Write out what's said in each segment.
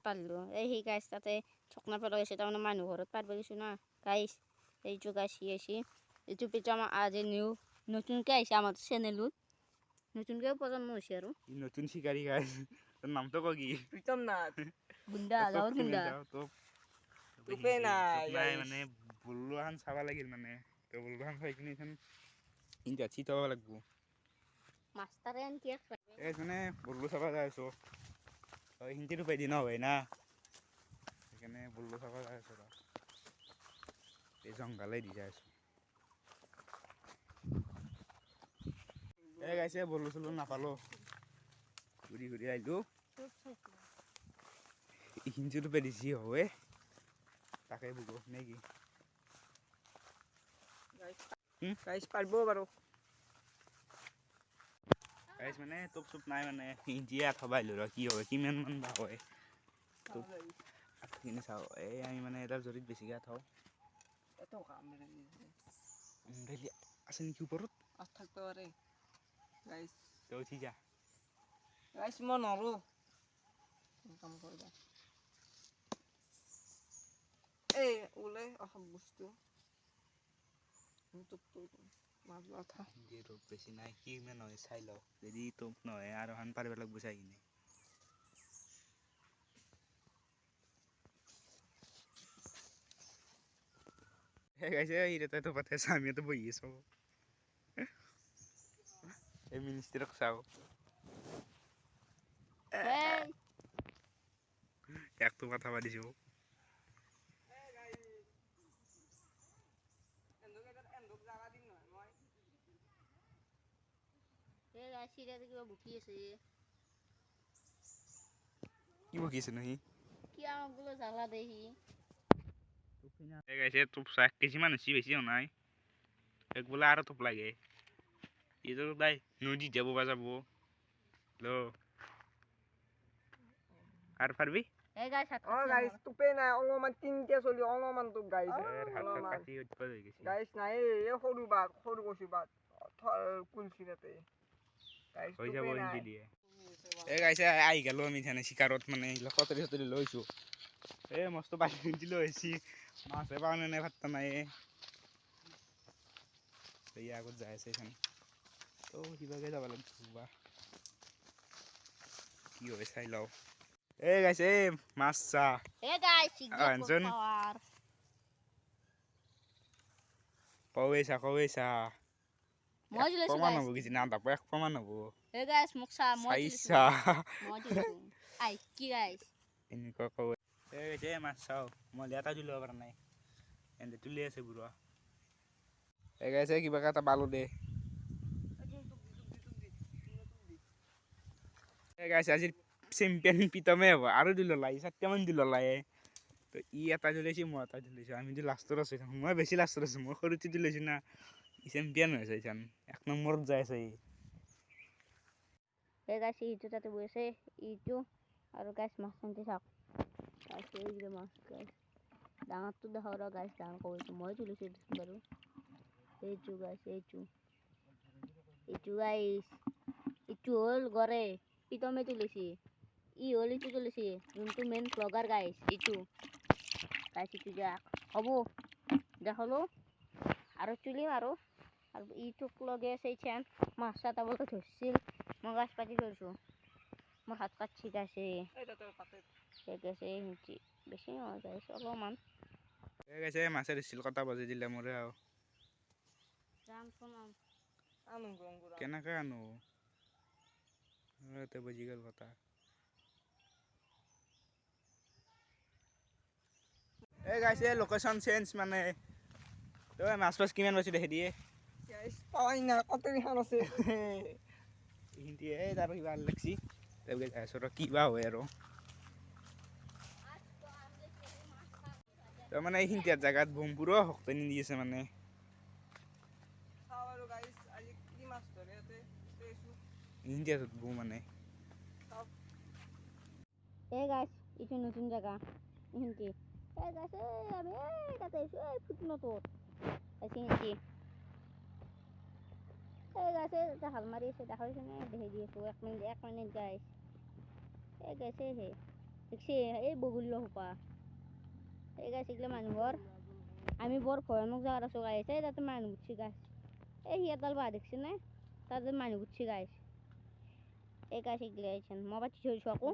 পারলো এই গাছ তাতে ছকনা পেলো এসে তার মানে মানুষ ঘরত পারবে কিছু না গাইস এই যে গাছ এসে এই যে পেছনে আমার আজ নতুনকে আইসে আমার চ্যানেলত নতুনকেও প্রজন্ম হয়েছে আর নতুন শিকারি গাছ তোর নাম তো কি প্রীতম নাথ গুন্ডা গাঁৱৰ গুন্ডা তোপে নাই মানে বুল্লু খান চাবা লাগিল মানে তো বুল্লু খান চাই কিনে ইনটা চিতাব লাগবো মাষ্টাৰে আনকি এই মানে বুল্লু চাবা যাই আছো হিন্দিটো পাই দি ন হয় না সেইকাৰণে বুল্লু চাবা যাই আছো এই জংঘালে দি যাই আছো এই গাইছে বুল্লু চুল্লু নাপালো ঘূৰি ঘূৰি আহিলো হিন্দিটো পাই দিছি হয় তাকে বুকো নেকি গাইছ পাৰবো বাৰু গাইছ মানে টপ চুপ নাই মানে হিন্দিয়ে আঠবা আহিলো ৰ কি হয় কিমান মান বা হয় টপ আঠখিনি চাওঁ এই আমি মানে এডাল জৰিত বেছিকৈ আঠাওঁ এত কাম ৰেলি আছে নেকি ওপৰত আজ থাকতে পাৰে গাইছ তই উঠি যা গাইছ মই নৰো কাম কৰিবা এই ওলে অসম বস্তু মাছ মাথা যে ৰূপ বেছি নাই কিমান হয় চাই লওঁ যদি তোক নহয় আৰু হান পাৰিব লাগিব চাই কিনে সেই গাইছে ইহঁতে তো পাতে আমিতো বহি আছো এই মিনিষ্টাৰক চাওঁ একটো কথা পাতিছো কিবা বুকি আছে কি বকিছে নহি কি আমাক বোলো জ্বালা দেহি এই গাইছে তোপ 1 কেজি মান বেছি নাই এক বোলে আৰু তোপ লাগে এইটো দাই নদী যাব বাজাবো লো আর পারবি এই গাছ ও গাইছ তুপে নাই অলমান তিনটা চলি অলমান তুপ গাইছ হাতটা কাটি উঠবা হয়ে গেছে গাইছ নাই এই সৰু বাঘ সৰু কচি বাঘ কুলচিরাতে গাইছ হৈ যাব তুপে হিন্দি নাই দিয়ে এই গাইছে আহি গেলো আমি থানে শিকারত মানে এইগুলো সতরি সতরি লইছো এই মস্ত বাড়ি কিনছি লইছি মাছে পাওনে নাই ভাতটা নাই এই আগত যাই আছে এখানে তো কিবাকে যাব লাগবা কি হয় চাই লও এই গাইছে মাছ চা এই গাছ আনজন কওয়েছা মই দিছো প্রমাণ হবো কিছু না তারপর এক প্রমাণ হবো এই গাছ মোক চা মই দিছো চাইছা মই দিছো আই কি গাছ এনেকুৱা কয় এই গাইছে মাছ চাও মই লেটা তুলিব পৰা নাই এনে তুলি আছে বুঢ়া এই গাইছে কিবা এটা বালু দে এই গাইছে আজি চেম্পিয়ন পিতমে হ'ব আৰু দিল লাই 7টামান দিল লাই তো ই এটা দিলেছি মই এটা দিলেছি আমি দি লাষ্টত আছো মই বেছি লাষ্টত আছো মই সৰুতে দিলেছি না ই চেম্পিয়ন হৈছে এইখান 1 নম্বৰত যাই আছে এই গাছ ইটো তাতে বসে ইটো আর গাছ মাছ আনতে থাক গাছ এই যে মাছ গাছ ডাঙর তো দেখাও রা গাছ ডাঙর করেছে মই তুলেছি বারো এই চু গাছ এই চু গাইস ইটু হল ঘরে পিতমে তুলেছি ই হল ইটু তুলেছি কিন্তু মেন ব্লগার গাইস ইটু গাছ ইটু যা হবো দেখালো আরো তুলি আরো আর ইটুক লগে সেই চ্যান মাছটা তা বলতে ধরছিল মই গাছ পাতি করছো মোর হাত কাটছি গাছে গেছে হিঞ্চি বেশি নয় গাছ অলপমান গেছে মাছের শিল কথা বাজি দিলে মোরে আও কেনেকে আনো তে বুঝি গেল কথা এই গাইছে লোকেশন চেঞ্জ মানে তো মাছ পাছ কিমান পাইছো দেখি দিয়ে গাইছ পাই না কত খান আছে হিন্দি এই তার কিবা লাগছি তবে গাইছৰ কিবা হয় আৰু তো মানে হিন্দিয়াৰ জায়গাত বমপুৰো হকতে নি আছে মানে চাও আৰু গাইছ আজি কি মাছ ধৰে ইয়াতে তেছো হিন্দিয়াত বু মানে এই গাছ ইটো নতুন জায়গা হিন্দি এই গাছ আমি এই তাতে এই ফুটনো তোর আছে হিন্দি এই গাছে হাল মারি এসে দেখা হয়েছে না দেখে দিয়েছো 1 মিনিট গাছ এই গাছে হে দেখছি এই বগুল্য সোপা এই গাছ এগুলো মানুহর আমি বৰ ভয়ানক জায়গাত আছো গাইছ এই তাতে মানুহ উঠছি গাছ এই সিয়াতাল বাহ দেখছি না তাতে মানুহ উঠছি গাছ এই গাছ এগুলো আইছেন মই পাতি ধৰিছো আকৌ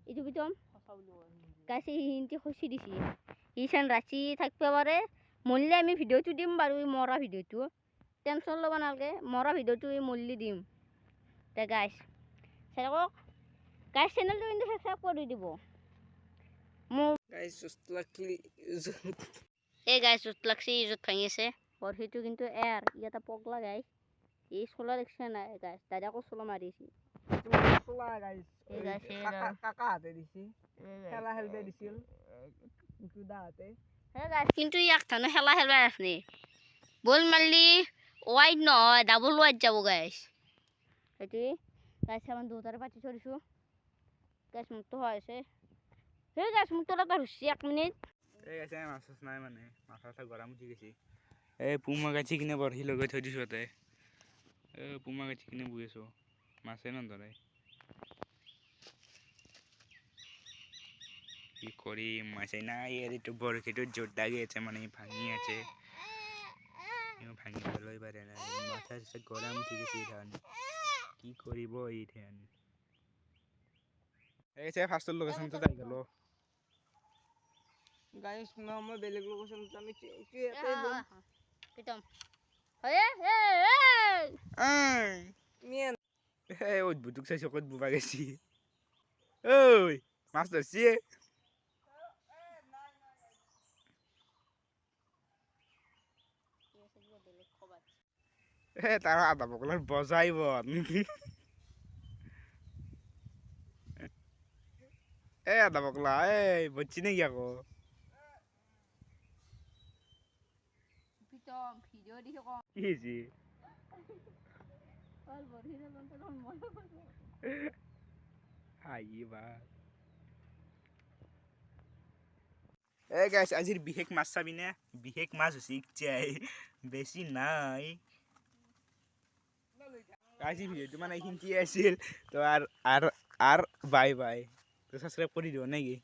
এইটো পিতম গাছ হিন্তি খচি দিছি ইচান ৰাচি থাকিব পাৰে মৰিলে আমি ভিডিঅ'টো দিম বাৰু এই মৰা ভিডিঅ'টো টেনশ্যন ল'ব নালাগে মৰা ভিডিঅ'টো এই মৰিলে দিম তে গাছ চাই থাকক গাছ চেনেলটো কিন্তু সাবস্ক্ৰাইব কৰি দিব মোৰ গাইছ জুষ্ট লাকলি এই গাছ জুত লাগছি জুত ভাঙিছে বৰশীটো কিন্তু এৰ ইয়াতে পগলা গাইছ এই চোলা দেখছে নাই গাছ দাদাকো চোলা মাৰিছি চোলা গাইছ এই গাছ কাকা হাতে দিছি খেলা খেলবে দিছিল দাহাতে হে গাছ কিন্তু ইয়াক থানো খেলা খেলবাই আছে বল মাৰলি ৱাইড নহয় ডাবল ৱাইড যাব গাইছ সেইটো গাছ আমাৰ দুটাৰে পাতি থৰিছোঁ গাছ মুক্ত হৈ আছে সেই গাছ মুক্ত এটা ধৰছি 1 মিনিট এই গাইছে মাছ নাই মানে মাথা গৰম উঠি গৈছে এই পুমা গাছি কিনে বৰশী লগাই থৈ দিছোঁ তাতে পুমা গাছি কিনে বহি আছোঁ মাছে নধৰে কি কৰিম মাছে নাই এইটো বৰশীটো জোৰ দাগি আছে মানে ভাঙি আছে ভাঙিবলৈ পাৰে নাই মাথা গৰম উঠি গৈছে ধান কি কৰিব এই ধান এই ফাৰ্ষ্টৰ লোকেশ্যনটো যাই গ'লো গাইছ মই বেলেগ লোকেশ্যনত আমি ইয়াতে বম পিতম মিয়ান এই বুটুক চাইছোঁ ক'ত বুবা গেছি ঐ মাছ ধৰছি তাৰ আধা পকলাৰ বজাইব আধা পকলা বচ্ছি নেকি আকৌ পিতম ভিডিও দিছে কম কি হৈছে এই গাইছ আজিৰ বিশেষ মাছ চাবিনে বিশেষ মাছ হৈছে ইচ্ছাই বেছি নাই আজি ভিডিঅ'টো মানে এইখিনিয়ে আছিল তো আৰু বাই বাই তো সাবস্ক্ৰাইব কৰি দিব নেকি